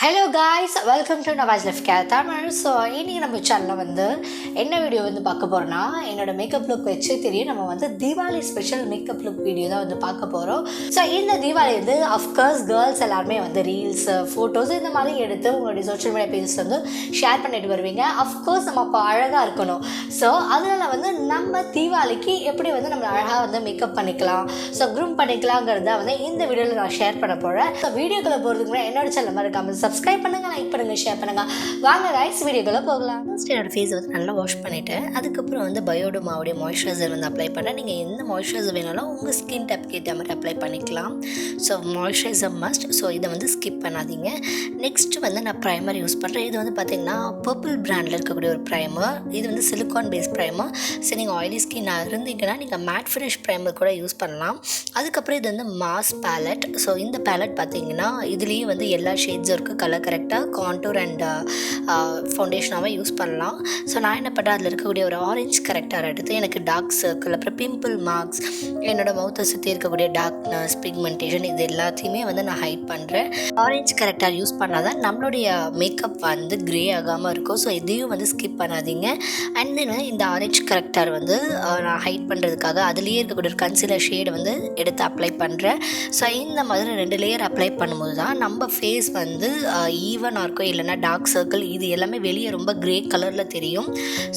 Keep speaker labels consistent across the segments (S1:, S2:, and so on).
S1: Hello guys, welcome to நவாஜ்லிஃபெcaretamil. So இன்றைக்கி நம்ம சேனலில் என்ன வீடியோ பார்க்க போகிறோன்னா, என்னோடய மேக்கப் லுக் வச்சு தெரியும் நம்ம Deepavali special makeup look video தான் பார்க்க போகிறோம். ஸோ இந்த தீபாவளி அஃப்கோர்ஸ் கேர்ள்ஸ் எல்லாருமே ரீல்ஸ், ஃபோட்டோஸ் இந்த மாதிரி எடுத்து உங்களுடைய சோஷியல் மீடியா பேஜஸ் ஷேர் பண்ணிட்டு வருவீங்க. அஃப்கோர்ஸ் நம்ம அப்போ அழகாக இருக்கணும். ஸோ அதனால் நம்ம தீபாவளிக்கு எப்படி நம்ம அழகாக மேக்கப் பண்ணிக்கலாம், ஸோ க்ரூம் பண்ணிக்கலாங்கிறத இந்த வீடியோவில் நான் ஷேர் பண்ண போகிறேன். ஸோ வீடியோக்குள்ளே போகிறதுக்கு முன்னாடி என்னோட சேனல் மறக்காமல் சப்ஸ்கிரைப் பண்ணுங்கள், லைக் பண்ணுங்கள், ஷேர் பண்ணுங்கள். வாங்க ரைஸ் வீடியோக்குள்ளே போகலாம். ஃபர்ஸ்ட் என்னோட ஃபேஸ் நல்லா வாஷ் பண்ணிவிட்டேன். அதுக்கப்புறம் பயோடோமாவுடைய மாய்ஸ்சரைசர் அப்ளை பண்ணேன். நீங்கள் எந்த மாய்ஸ்சரைசர் வேணாலும் உங்கள் ஸ்கின் டைப்க்கு ஏற்ற மாதிரி அப்ளை பண்ணிக்கலாம். So moisturiser must. ஸோ இதை ஸ்கிப் பண்ணாதீங்க. நெக்ஸ்ட்டு நான் ப்ரைமர் யூஸ் பண்ணுறேன். இது பார்த்தீங்கன்னா பர்பிள் பிராண்டில் இருக்கக்கூடிய ஒரு ப்ரைமர். இது சிலிக்கான் பேஸ் ப்ரைமர். சரி, நீங்கள் ஆயிலி ஸ்கின்னாக இருந்தீங்கன்னா நீங்கள் மேட் ஃபினிஷ் ப்ரைமர் கூட யூஸ் பண்ணலாம். அதுக்கப்புறம் இது மாஸ் பேலட். ஸோ இந்த பேலட் பார்த்தீங்கன்னா இதுலேயே எல்லா ஷேட்ஸும் இருக்குது. கலர் கரெக்டாக கான்டூர் அண்ட் ஃபவுண்டேஷனாகவே யூஸ் பண்ணலாம். ஸோ நான் என்ன பண்ணுறேன், அதில் இருக்கக்கூடிய ஒரு ஆரஞ்ச் கரெக்டாக எடுத்து எனக்கு டார்க் சர்க்கிள், அப்புறம் பிம்பிள் மார்க்ஸ், என்னோடய மவுத்தை சுற்றி இருக்கக்கூடிய டார்க்னஸ், பிக்மெண்டேஷன், இது எல்லாத்தையுமே நான் ஹைட் பண்ணுறேன். ஆரஞ்ச் கரெக்டாக யூஸ் பண்ணால் தான் நம்மளுடைய மேக்கப் க்ரே ஆகாமல் இருக்கும். ஸோ இதையும் ஸ்கிப் பண்ணாதீங்க. அண்ட் தென் இந்த ஆரஞ்ச் கரெக்டார் நான் ஹைட் பண்ணுறதுக்காக அதுலேயே இருக்கக்கூடிய ஒரு கன்சீலர் ஷேடு எடுத்து அப்ளை பண்ணுறேன். ஸோ இந்த மாதிரி 2 லேயர் அப்ளை பண்ணும்போது தான் நம்ம ஃபேஸ் ஈவனாக இருக்கும். இல்லைனா டார்க் சர்க்கிள் இது எல்லாமே வெளியே ரொம்ப க்ரே கலரில் தெரியும்.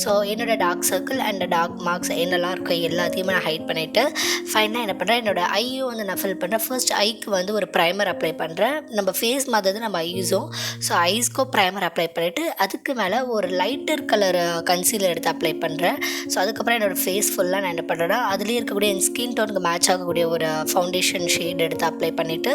S1: ஸோ என்னோடய dark circle and dark marks என்னெல்லாம் இருக்கோ எல்லாத்தையுமே நான் ஹைட் பண்ணிவிட்டு ஃபைனலாக என்ன பண்ணுறேன், என்னோடய ஐயும் நான் ஃபில் பண்ணுறேன். ஃபர்ஸ்ட் ஐக்கு ஒரு ப்ரைமர் அப்ளை பண்ணுறேன். நம்ம ஃபேஸ் மாதிரி நம்ம ஐஸும். ஸோ ஐஸ்க்கும் ப்ரைமர் அப்ளை பண்ணிவிட்டு அதுக்கு மேலே ஒரு லைட்டர் கலர் கன்சீலர் எடுத்து அப்ளை பண்ணுறேன். ஸோ அதுக்கப்புறம் என்னோடய ஃபேஸ் ஃபுல்லாக நான் என்ன பண்ணுறேன்னா அதுலேயே இருக்கக்கூடிய என் ஸ்கின் டோனுக்கு மேட்ச் ஆகக்கூடிய ஒரு ஃபவுண்டேஷன் ஷேட் எடுத்து அப்ளை பண்ணிவிட்டு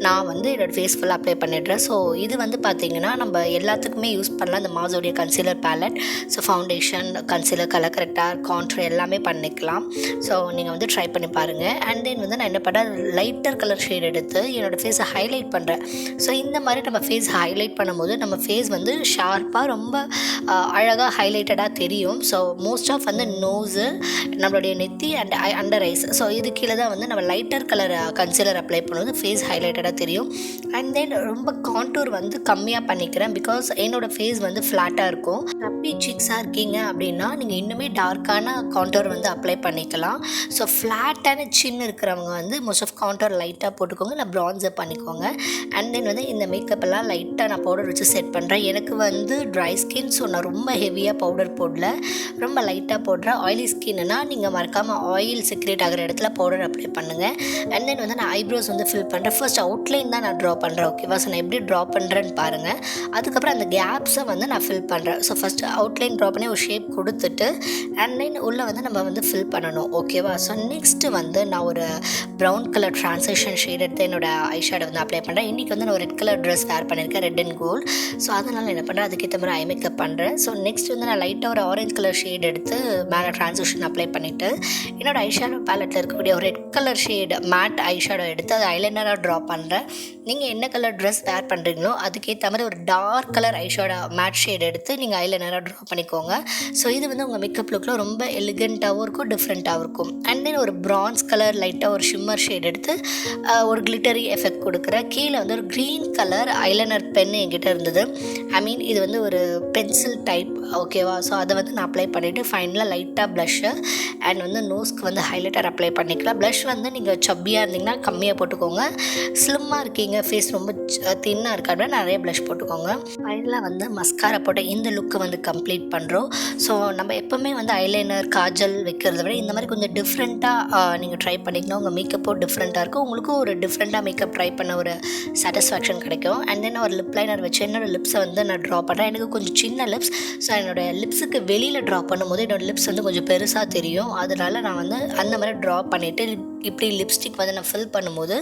S1: நான் என்னோடய ஃபேஸ் ஃபுல்லாக அப்ளை பண்ணிடுறேன். ஸோ இது பார்த்தீங்கன்னா நம்ம எல்லாத்துக்குமே யூஸ் பண்ணலாம். இந்த மாஸோடைய concealer palette. So foundation, concealer, colour கரெக்டாக, கான்ட்ரூர் எல்லாமே பண்ணிக்கலாம். ஸோ நீங்கள் ட்ரை பண்ணி பாருங்கள். அண்ட் தென் நான் என்ன பண்ணுறேன், லைட்டர் கலர் ஷேட் எடுத்து என்னோடய ஃபேஸை ஹைலைட் பண்ணுறேன். ஸோ இந்த மாதிரி நம்ம ஃபேஸ் ஹைலைட் பண்ணும்போது நம்ம ஃபேஸ் ஷார்ப்பாக ரொம்ப அழகாக ஹைலைட்டடாக தெரியும். ஸோ மோஸ்ட் ஆஃப் நோஸு, நம்மளுடைய நெத்தி அண்ட் அண்டர் ஐஸ், ஸோ இது கீழே தான் நம்ம லைட்டர் கலர் கன்சீலர் அப்ளை பண்ணும்போது ஃபேஸ் ஹைலைட்டடாக தெரியும். அண்ட் தென் ரொம்ப கான்டூர் கம்மியாக பண்ணிக்கிறேன். பிகாஸ் என்னோடய ஃபேஸ் ஃப்ளாட்டாக இருக்கும். ரப்பி சிக்ஸாக இருக்கீங்க அப்படின்னா நீங்கள் இன்னுமே டார்க்கான கான்டூர் அப்ளை பண்ணிக்கலாம். ஸோ ஃப்ளாட்டான சின்ன இருக்கிறவங்க மோஸ்ட் ஆஃப் கான்டூர் லைட்டாக போட்டுக்கோங்க, இல்லை ப்ரான்ஸர் பண்ணிக்கோங்க. அண்ட் தென் இந்த மேக்கப் எல்லாம் லைட்டாக நான் பவுடர் வச்சு செட் பண்ணுறேன். எனக்கு ட்ரை ஸ்கின், ஸோ நான் ரொம்ப ஹெவியாக பவுடர் போடல, ரொம்ப லைட்டாக போடுறேன். ஆயிலி ஸ்கின்னுனா நீங்கள் மறக்காமல் ஆயில் செக்ரேட் ஆகிற இடத்துல பவுடர் அப்ளை பண்ணுங்கள். அண்ட் தென் நான் ஐப்ரோஸ் ஃபில் பண்ணுறேன். ஃபர்ஸ்ட் அவுட்லைன் தான் நான் ட்ரா பண்ணுறேன். ஓகேவா? ஸோ நான் எப்படி ட்ரா பண்ணுறேன்னு பாருங்கள். அதுக்கப்புறம் அந்த கேப்ஸை நான் ஃபில் பண்ணுறேன். ஸோ ஃபஸ்ட்டு அவுட்லைன் ட்ரா பண்ணி ஒரு ஷேப் கொடுத்துட்டு அண்ட் தென் உள்ளே நம்ம ஃபில் பண்ணணும். ஓகேவா? ஸோ நெக்ஸ்ட்டு நான் ஒரு ப்ரௌன் கலர் ட்ரான்சிஷன் ஷேட் எடுத்து என்னோடய ஐ ஷேடை அப்ளை பண்ணுறேன். இன்றைக்கி நான் ஒரு ரெட் கலர் ட்ரெஸ் வேர் பண்ணியிருக்கேன், ரெட் அண்ட் கோல்டு. ஸோ அதனால் என்ன பண்ணுறேன், அதுக்கேற்ற மாதிரி ஐ மேக்கப் பண்ணுறேன். ஸோ நெக்ஸ்ட் நான் லைட்டாக ஒரு ஆரஞ்ச் கலர் ஷேட் எடுத்து மேலே ட்ரான்சிஷன் அப்ளை பண்ணிவிட்டு என்னோடய ஐ ஷேடோ பேலட்டில் இருக்கக்கூடிய ஒரு red colour shade matte eye shadow எடுத்து அது ஐலைனராக ட்ரா பண்ணுறேன். நீங்கள் என்ன கலர் ட்ரெஸ் வேர் பண்ணுறீங்களோ அதுக்கேற்ற மாதிரி ஒரு dark colour eyeshadow matte shade எடுத்து நீங்கள் ஐலைனராக ட்ரா பண்ணிக்கோங்க. ஸோ இது உங்கள் மேக்கப் லுக்கில் ரொம்ப எலிகண்ட்டாகவும் இருக்கும், டிஃப்ரெண்ட்டாகவும் இருக்கும். அண்ட் தென் ஒரு ப்ரான்ஸ் கலர் லைட்டாக ஒரு ஷிம்மர் ஷேட் எடுத்து ஒரு கிளிட்டரி எஃபெக்ட் கொடுக்குறேன். கீழே ஒரு க்ரீன் கலர் ஐலைனர் பென் என்கிட்ட இருந்தது. ஐ மீன் இது ஒரு பென்சில் டைப். ஓகேவா? ஸோ அதை நான் அப்ளை பண்ணிவிட்டு ஃபைனலாக லைட்டாக ப்ளஷ்ஷு அண்ட் நோஸ்க்கு ஹைலைட்டர் அப்ளை பண்ணிக்கலாம். ப்ளஷ் நீங்கள் சப்பியாக இருந்தீங்கன்னா கம்மியாக போட்டுக்கோங்க. ஸ்லிம்மாக இருக்கீங்க, ஃபேஸ் ரொம்ப தின்னாக இருக்க அப்படின்னா நிறைய ப்ளஷ் போட்டுக்கோங்க. ஃபைனலாக மஸ்காரா போட்டு இந்த லுக்கை கம்ப்ளீட் பண்ணுறோம். ஸோ நம்ம எப்போவுமே ஐலைனர், காஜல் வைக்கிறத விட இந்த மாதிரி கொஞ்சம் டிஃப்ரெண்ட்டாக நீங்கள் ட்ரை பண்ணிக்கணும். உங்கள் மேக்கப்போ டிஃப்ரெண்ட்டாக இருக்கும், உங்களுக்கும் ஒரு டிஃப்ரெண்ட்டாக மேக்கப் ட்ரை பண்ண ஒரு சாட்டிஸ்ஃபேக்ஷன் கிடைக்கும். அண்ட் தென் ஒரு லிப் லைனர் வச்சு என்னோடய லிப்ஸை நான் ட்ரா பண்ணுறேன். எனக்கு கொஞ்சம் சின்ன லிப்ஸ். ஸோ என்னோடய லிப்ஸுக்கு வெளியில் ட்ரா பண்ணும்போது என்னோடய லிப்ஸ் கொஞ்சம் பெருசாக தெரியும். அதனால் நான் அந்த மாதிரி ட்ரா பண்ணிவிட்டு இப்படி லிப்ஸ்டிக் நான் ஃபில் பண்ணும்போது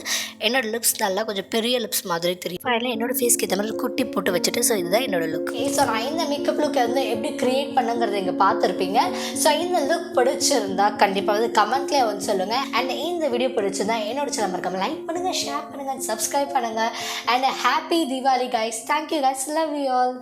S1: என்னோடய லிப்ஸ் நல்லா கொஞ்சம் பெரிய லிப்ஸ் மாதிரி தெரியும். ஃபைனலாக என்னோடய ஃபேஸ்க்கு ஏற்ற மாதிரி குட்டி போட்டு வச்சுட்டு ஸோ இதுதான் என்னோடய லுக். ஸோ நான் இந்த மேக்கப் லுக் எப்படி க்ரியேட் பண்ணுங்கிறது இங்கே பார்த்துருப்பீங்க. ஸோ இந்த லுக் பிடிச்சிருந்தா கண்டிப்பாக கமெண்ட்லேயே சொல்லுங்கள். அண்ட் இந்த வீடியோ பிடிச்சிருந்தா என்னோட சேனல் மறக்காம லைக் பண்ணுங்கள், ஷேர் பண்ணுங்கள், சப்ஸ்கிரைப் பண்ணுங்கள். And happy Deepavali guys. Thank you guys. Love you all.